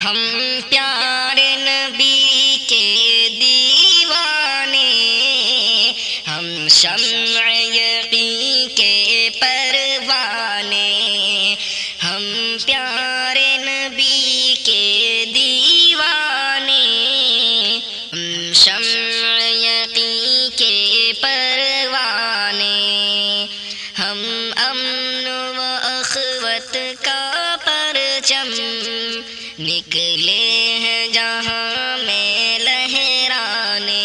ہم پیارے نبی کے دیوانے، ہم شمع یقین کے پروانے، ہم پیارے نبی کے دیوانے، ہم شمع یقین کے پروانے، ہم امن و اخوت کا پرچم نکلے ہیں جہاں میں لہرانے،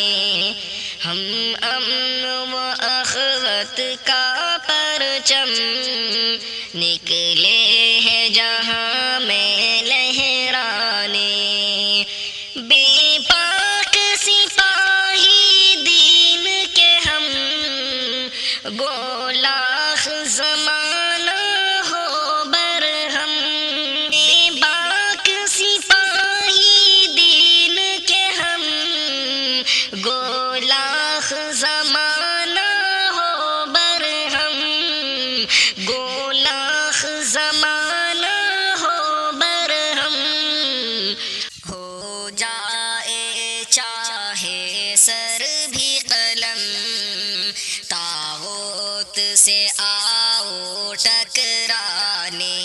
ہم امن و اخوت کا پرچم نکلے ہیں جہاں میں لہرانے، بے پاک سپاہی دین کے ہم گولاخ زمانہ ہو برہم، بے باک سپاہی دین کے ہم گولاخ زمانہ ہو برہم، گولاخ زمانہ ہو برہم، ہو جائے چاہے سر بھی قلم، طاغوت سے آؤ ٹکرانے،